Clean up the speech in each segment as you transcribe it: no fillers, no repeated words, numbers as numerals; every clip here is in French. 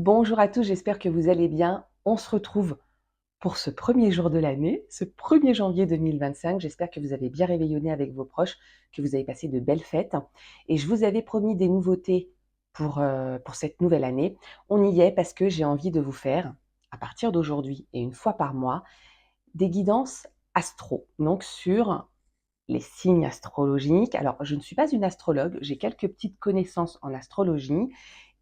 Bonjour à tous, j'espère que vous allez bien. On se retrouve pour ce premier jour de l'année, ce 1er janvier 2025. J'espère que vous avez bien réveillonné avec vos proches, que vous avez passé de belles fêtes. Et je vous avais promis des nouveautés pour cette nouvelle année. On y est parce que j'ai envie de vous faire, à partir d'aujourd'hui et une fois par mois, des guidances astro, donc sur les signes astrologiques. Alors, je ne suis pas une astrologue, j'ai quelques petites connaissances en astrologie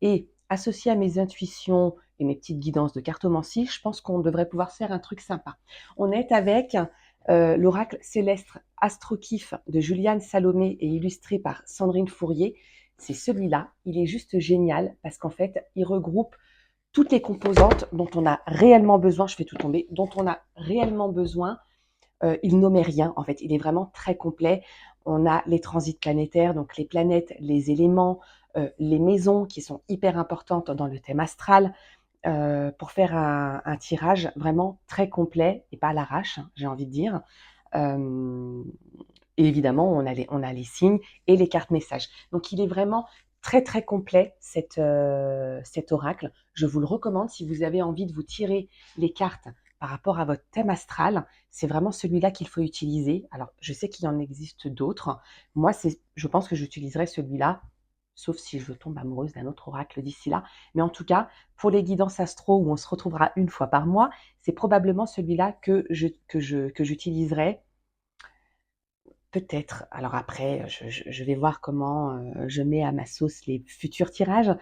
et associé à mes intuitions et mes petites guidances de cartomancie, je pense qu'on devrait pouvoir faire un truc sympa. On est avec l'oracle céleste Astro-Kiff de Juliane Salomé et illustré par Sandrine Fourier. C'est celui-là, il est juste génial parce qu'en fait, il regroupe toutes les composantes dont on a réellement besoin, je fais tout tomber, dont on a réellement besoin. Il n'omet rien, en fait, il est vraiment très complet. On a les transits planétaires, donc les planètes, les éléments, les maisons qui sont hyper importantes dans le thème astral, pour faire un tirage vraiment très complet et pas à l'arrache, hein, j'ai envie de dire. Euh, et évidemment, on a les signes et les cartes messages. Donc, il est vraiment très, très complet, cet oracle. Je vous le recommande si vous avez envie de vous tirer les cartes par rapport à votre thème astral. C'est vraiment celui-là qu'il faut utiliser. Alors, je sais qu'il en existe d'autres. Moi, je pense que j'utiliserai celui-là, sauf si je tombe amoureuse d'un autre oracle d'ici là. Mais en tout cas, pour les guidances astro où on se retrouvera une fois par mois, c'est probablement celui-là que j'utiliserai. Peut-être. Alors après, je vais voir comment je mets à ma sauce les futurs tirages.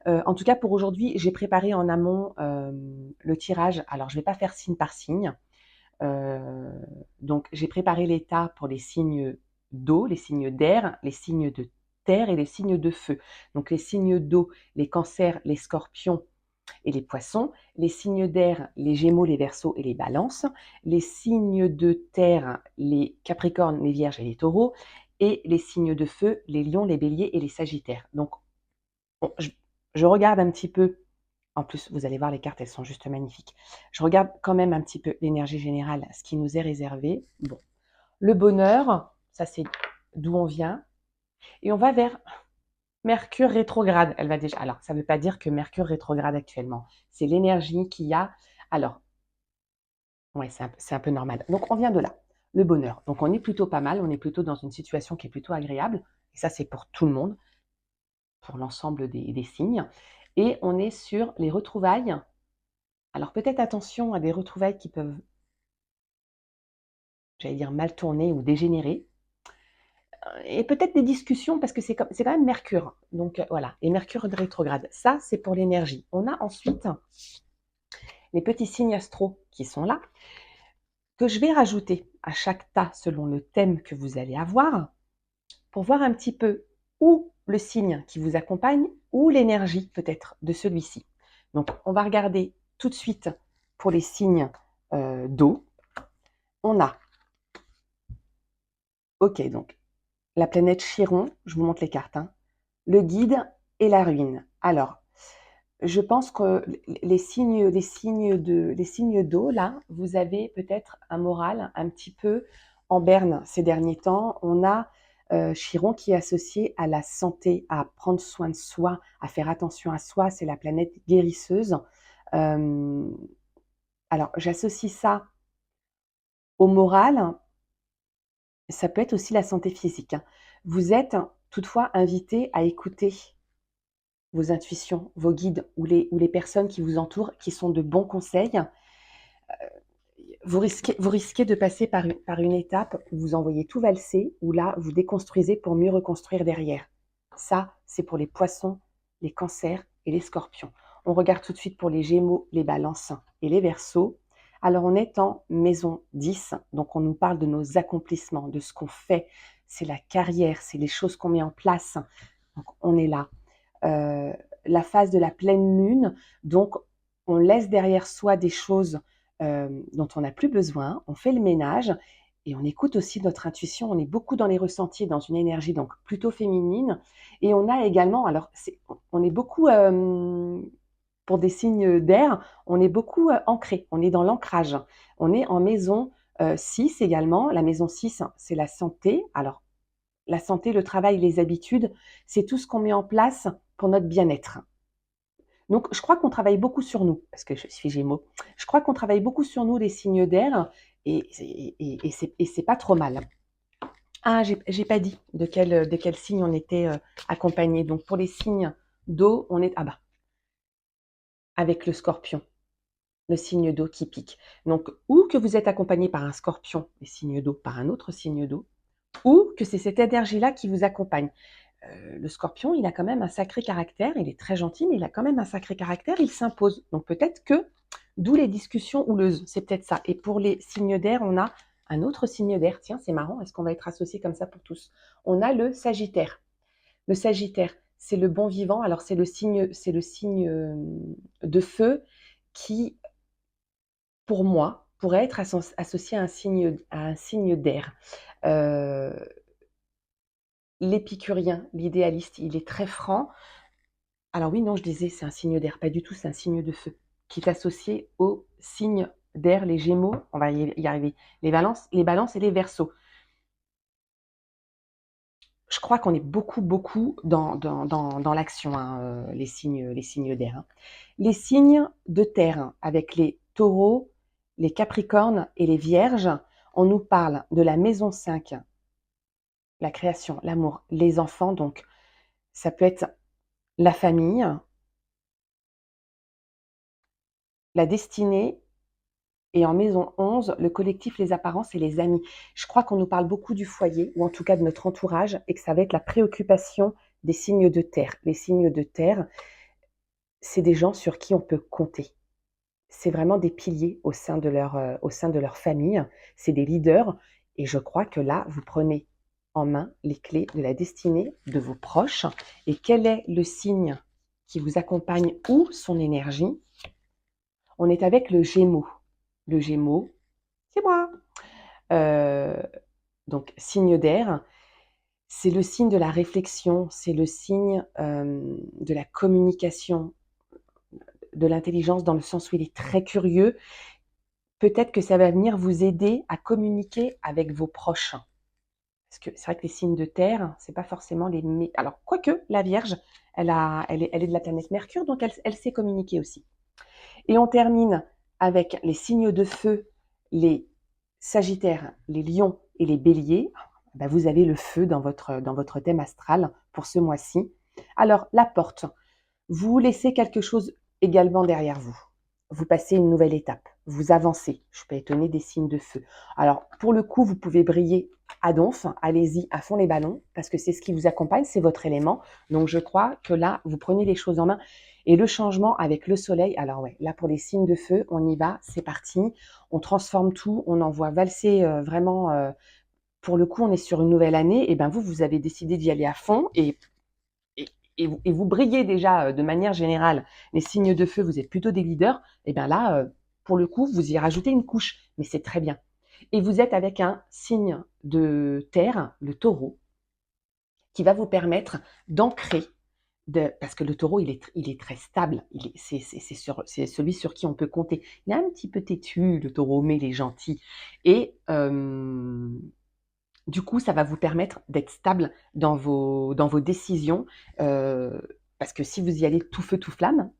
En tout cas, pour aujourd'hui, j'ai préparé en amont le tirage. Alors, je ne vais pas faire signe par signe. Euh, donc, j'ai préparé l'état pour les signes d'eau, les signes d'air, les signes de terre et les signes de feu. Donc, les signes d'eau, les cancers, les scorpions et les poissons, les signes d'air, les gémeaux, les verseaux et les balances, les signes de terre, les capricornes, les vierges et les taureaux, et les signes de feu, les lions, les béliers et les sagittaires. Donc, je regarde un petit peu, en plus, vous allez voir, les cartes, elles sont juste magnifiques. Je regarde quand même un petit peu l'énergie générale, ce qui nous est réservé. Bon, le bonheur, ça c'est d'où on vient, et on va vers Mercure rétrograde, elle va déjà. Alors, ça ne veut pas dire que Mercure rétrograde actuellement. C'est l'énergie qu'il y a. Alors, ouais, c'est un peu normal. Donc, on vient de là. Le bonheur. Donc, on est plutôt pas mal. On est plutôt dans une situation qui est plutôt agréable. Et ça, c'est pour tout le monde, pour l'ensemble des signes. Et on est sur les retrouvailles. Alors, peut-être attention à des retrouvailles qui peuvent, j'allais dire, mal tourner ou dégénérer. Et peut-être des discussions parce que c'est quand même Mercure. Donc, voilà. Et Mercure rétrograde. Ça, c'est pour l'énergie. On a ensuite les petits signes astro qui sont là, que je vais rajouter à chaque tas selon le thème que vous allez avoir, pour voir un petit peu où le signe qui vous accompagne, ou l'énergie peut-être de celui-ci. Donc on va regarder tout de suite pour les signes d'eau. On a, ok, donc la planète Chiron, je vous montre les cartes, hein, le guide et la ruine. Alors, je pense que les signes d'eau, là, vous avez peut-être un moral un petit peu en berne ces derniers temps. On a Chiron qui est associé à la santé, à prendre soin de soi, à faire attention à soi. C'est la planète guérisseuse. Euh, alors, j'associe ça au moral. Ça peut être aussi la santé physique, hein. Vous êtes toutefois invité à écouter vos intuitions, vos guides ou les personnes qui vous entourent, qui sont de bons conseils. Vous risquez de passer par une étape où vous envoyez tout valser, où là, vous déconstruisez pour mieux reconstruire derrière. Ça, c'est pour les poissons, les cancers et les scorpions. On regarde tout de suite pour les gémeaux, les balances et les verseaux. Alors, on est en maison 10, donc on nous parle de nos accomplissements, de ce qu'on fait. C'est la carrière, c'est les choses qu'on met en place. Donc, on est là. Euh, la phase de la pleine lune, donc on laisse derrière soi des choses dont on n'a plus besoin, on fait le ménage et on écoute aussi notre intuition. On est beaucoup dans les ressentis, dans une énergie donc plutôt féminine. Et on a également, alors on est beaucoup, pour des signes d'air, on est beaucoup ancré, on est dans l'ancrage. On est en maison 6 également. La maison 6, c'est la santé. Alors, la santé, le travail, les habitudes, c'est tout ce qu'on met en place pour notre bien-être. Donc je crois qu'on travaille beaucoup sur nous, parce que je suis Gémeaux. Je crois qu'on travaille beaucoup sur nous, les signes d'air, et c'est pas trop mal. Ah, j'ai pas dit de quel signe on était accompagné. Donc pour les signes d'eau, on est avec le Scorpion, le signe d'eau qui pique. Donc ou que vous êtes accompagné par un Scorpion, les signes d'eau, par un autre signe d'eau, ou que c'est cette énergie-là qui vous accompagne. Le Scorpion, il a quand même un sacré caractère. Il est très gentil, mais il a quand même un sacré caractère. Il s'impose. Donc peut-être que d'où les discussions houleuses. C'est peut-être ça. Et pour les signes d'air, on a un autre signe d'air. Tiens, c'est marrant. Est-ce qu'on va être associés comme ça pour tous? On a le Sagittaire. Le Sagittaire, c'est le bon vivant. Alors c'est le signe de feu qui, pour moi, pourrait être associé à un signe d'air. Euh, L'épicurien, l'idéaliste, il est très franc. Alors oui, non, je disais, c'est un signe d'air, pas du tout, c'est un signe de feu, qui est associé au signe d'air, les Gémeaux, on va y arriver, les balances et les Verseaux. Je crois qu'on est beaucoup dans l'action, hein, les signes d'air, hein. Les signes de terre, hein, avec les taureaux, les capricornes et les vierges, on nous parle de la maison 5, la création, l'amour, les enfants, donc ça peut être la famille, la destinée, et en maison 11, le collectif, les apparences et les amis. Je crois qu'on nous parle beaucoup du foyer, ou en tout cas de notre entourage, et que ça va être la préoccupation des signes de terre. Les signes de terre, c'est des gens sur qui on peut compter. C'est vraiment des piliers au sein de leur famille. C'est des leaders. Et je crois que là, vous prenez en main les clés de la destinée de vos proches. Et quel est le signe qui vous accompagne ou son énergie? On est avec le Gémeaux. Le Gémeaux, c'est moi. Euh, donc, signe d'air, c'est le signe de la réflexion, c'est le signe de la communication, de l'intelligence, dans le sens où il est très curieux. Peut-être que ça va venir vous aider à communiquer avec vos proches. Parce que c'est vrai que les signes de terre, c'est pas forcément les... Alors, quoique, la Vierge, elle est de la planète Mercure, donc elle sait communiquer aussi. Et on termine avec les signes de feu, les Sagittaires, les Lions et les Béliers. Ben, vous avez le feu dans votre thème astral pour ce mois-ci. Alors, la porte, vous laissez quelque chose également derrière vous. Vous passez une nouvelle étape, vous avancez. Je suis pas étonnée des signes de feu. Alors, pour le coup, vous pouvez briller à donf, allez-y à fond les ballons, parce que c'est ce qui vous accompagne, c'est votre élément. Donc, je crois que là, vous prenez les choses en main. Et le changement avec le soleil, alors ouais, là pour les signes de feu, on y va, c'est parti. On transforme tout, on envoie valser vraiment. Pour le coup, on est sur une nouvelle année. Et ben vous avez décidé d'y aller à fond et vous brillez déjà de manière générale. Les signes de feu, vous êtes plutôt des leaders. Et bien là, pour le coup, vous y rajoutez une couche, mais c'est très bien. Et vous êtes avec un signe de terre, le taureau, qui va vous permettre d'ancrer, parce que le taureau, il est très stable. C'est celui sur qui on peut compter. Il est un petit peu têtu, le taureau, mais il est gentil. Et du coup, ça va vous permettre d'être stable dans vos décisions. Parce que si vous y allez tout feu, tout flamme,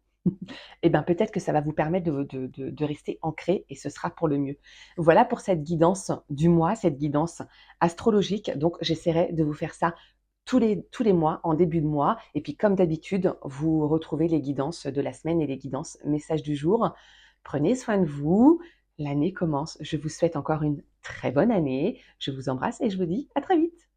eh ben, peut-être que ça va vous permettre de rester ancré et ce sera pour le mieux. Voilà pour cette guidance du mois, cette guidance astrologique. Donc, j'essaierai de vous faire ça tous les mois, en début de mois. Et puis, comme d'habitude, vous retrouvez les guidances de la semaine et les guidances messages du jour. Prenez soin de vous. L'année commence. Je vous souhaite encore une très bonne année. Je vous embrasse et je vous dis à très vite.